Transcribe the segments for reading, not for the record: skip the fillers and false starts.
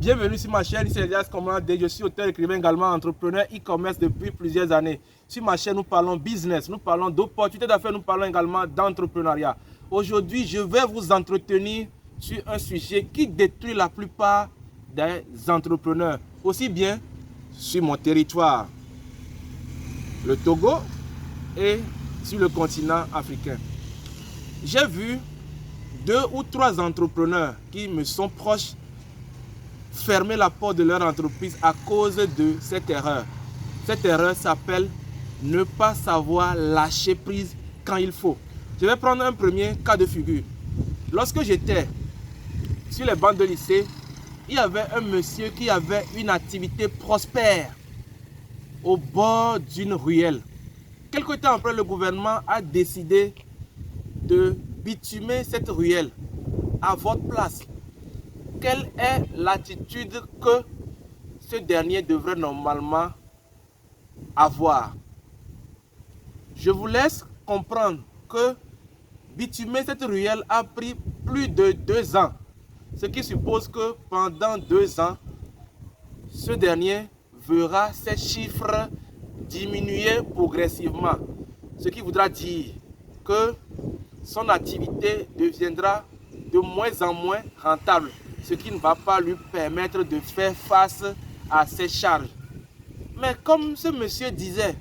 Bienvenue sur ma chaîne, c'est Elias Komande. Je suis auteur, écrivain, également entrepreneur e-commerce depuis plusieurs années. Sur ma chaîne, nous parlons business, nous parlons d'opportunités d'affaires, nous parlons également d'entrepreneuriat. Aujourd'hui, je vais vous entretenir sur un sujet qui détruit la plupart des entrepreneurs, aussi bien sur mon territoire, le Togo, et sur le continent africain. J'ai vu 2 ou 3 entrepreneurs qui me sont proches fermer la porte de leur entreprise à cause de cette erreur. Cette erreur s'appelle ne pas savoir lâcher prise quand il faut. Je vais prendre un premier cas de figure. Lorsque j'étais sur les bancs de lycée, il y avait un monsieur qui avait une activité prospère au bord d'une ruelle. Quelque temps après, le gouvernement a décidé de bitumer cette ruelle à votre place. Quelle est l'attitude que ce dernier devrait normalement avoir? Je vous laisse comprendre que bitumer cette ruelle a pris plus de 2 ans. Ce qui suppose que pendant 2 ans, ce dernier verra ses chiffres diminuer progressivement. Ce qui voudra dire que son activité deviendra de moins en moins rentable, ce qui ne va pas lui permettre de faire face à ses charges. Mais comme ce monsieur disait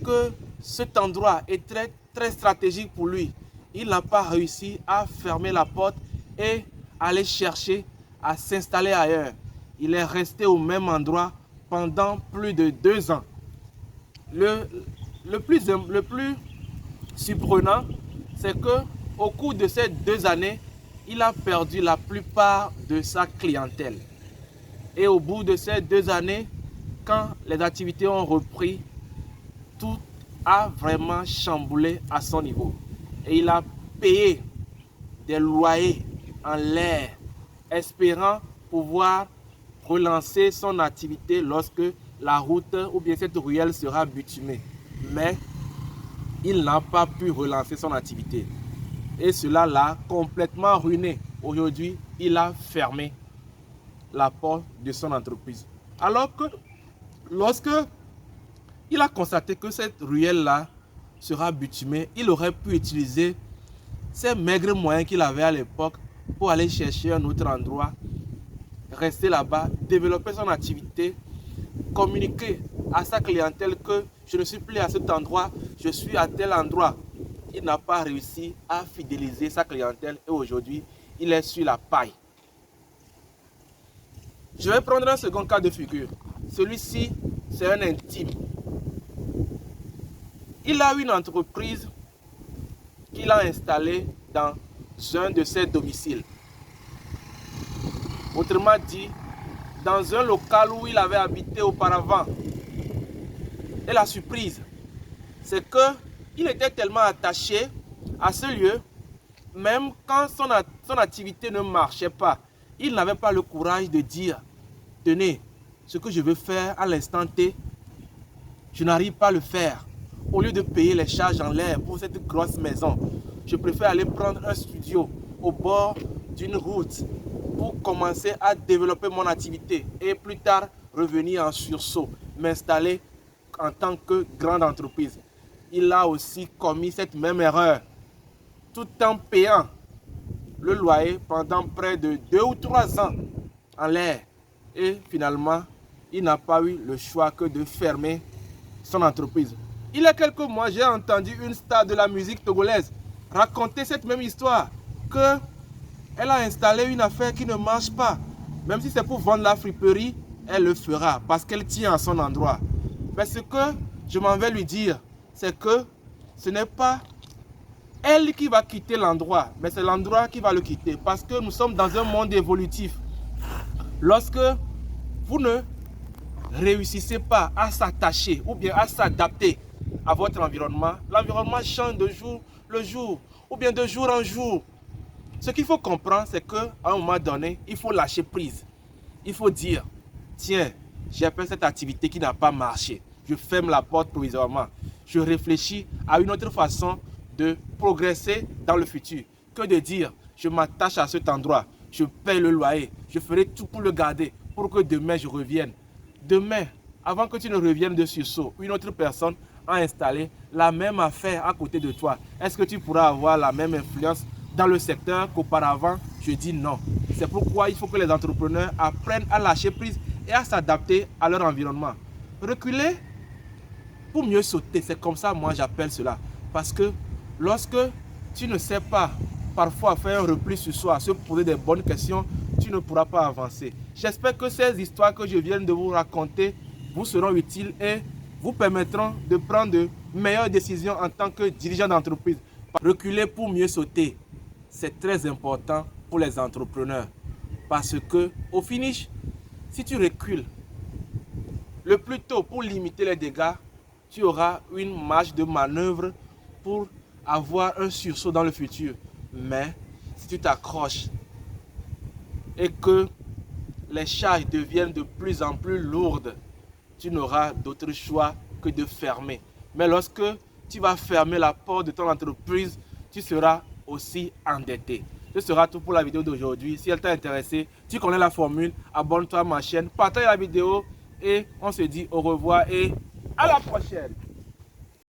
que cet endroit est très stratégique pour lui, il n'a pas réussi à fermer la porte et aller chercher à s'installer ailleurs. Il est resté au même endroit pendant plus de 2 ans. Le plus surprenant, c'est que au cours de ces 2 années, il a perdu la plupart de sa clientèle. Et au bout de ces 2 années, quand les activités ont repris, tout a vraiment chamboulé à son niveau. Et il a payé des loyers en l'air, espérant pouvoir relancer son activité lorsque la route ou bien cette ruelle sera bitumée. Mais il n'a pas pu relancer son activité. Et cela l'a complètement ruiné. Aujourd'hui, il a fermé la porte de son entreprise. Alors que lorsque il a constaté que cette ruelle-là sera bitumée, il aurait pu utiliser ces maigres moyens qu'il avait à l'époque pour aller chercher un autre endroit, rester là-bas, développer son activité, communiquer à sa clientèle que je ne suis plus à cet endroit, je suis à tel endroit. Il n'a pas réussi à fidéliser sa clientèle et aujourd'hui, il est sur la paille. Je vais prendre un second cas de figure. Celui-ci, c'est un intime. Il a une entreprise qu'il a installée dans un de ses domiciles. Autrement dit, dans un local où il avait habité auparavant. Et la surprise, c'est qu'il était tellement attaché à ce lieu, même quand son activité ne marchait pas, il n'avait pas le courage de dire, tenez, ce que je veux faire à l'instant T, je n'arrive pas à le faire. Au lieu de payer les charges en l'air pour cette grosse maison, je préfère aller prendre un studio au bord d'une route pour commencer à développer mon activité et plus tard revenir en sursaut, m'installer en tant que grande entreprise. Il a aussi commis cette même erreur tout en payant le loyer pendant près de 2 ou 3 ans en l'air. Et finalement, il n'a pas eu le choix que de fermer son entreprise. Il y a quelques mois, j'ai entendu une star de la musique togolaise raconter cette même histoire, qu'elle a installé une affaire qui ne marche pas. Même si c'est pour vendre la friperie, elle le fera parce qu'elle tient à son endroit. Mais ce que je m'en vais lui dire, c'est que ce n'est pas elle qui va quitter l'endroit, mais c'est l'endroit qui va le quitter. Parce que nous sommes dans un monde évolutif. Lorsque vous ne réussissez pas à s'attacher ou bien à s'adapter à votre environnement, l'environnement change de jour le jour ou bien de jour en jour. Ce qu'il faut comprendre, c'est qu'à un moment donné, il faut lâcher prise. Il faut dire, tiens, j'ai fait cette activité qui n'a pas marché. Je ferme la porte provisoirement. Je réfléchis à une autre façon de progresser dans le futur que de dire, je m'attache à cet endroit, je paye le loyer, je ferai tout pour le garder, pour que demain je revienne. Demain, avant que tu ne reviennes de sursaut, une autre personne a installé la même affaire à côté de toi. Est-ce que tu pourras avoir la même influence dans le secteur qu'auparavant? Je dis non. C'est pourquoi il faut que les entrepreneurs apprennent à lâcher prise et à s'adapter à leur environnement. Reculer pour mieux sauter, c'est comme ça moi j'appelle cela. Parce que lorsque tu ne sais pas parfois faire un repli sur soi, se poser des bonnes questions, tu ne pourras pas avancer. J'espère que ces histoires que je viens de vous raconter vous seront utiles et vous permettront de prendre de meilleures décisions en tant que dirigeant d'entreprise. Reculer pour mieux sauter, c'est très important pour les entrepreneurs. Parce que au finish, si tu recules le plus tôt pour limiter les dégâts, tu auras une marge de manœuvre pour avoir un sursaut dans le futur. Mais si tu t'accroches et que les charges deviennent de plus en plus lourdes, tu n'auras d'autre choix que de fermer. Mais lorsque tu vas fermer la porte de ton entreprise, tu seras aussi endetté. Ce sera tout pour la vidéo d'aujourd'hui. Si elle t'a intéressé, tu connais la formule, abonne-toi à ma chaîne, partage la vidéo et on se dit au revoir et à la prochaine.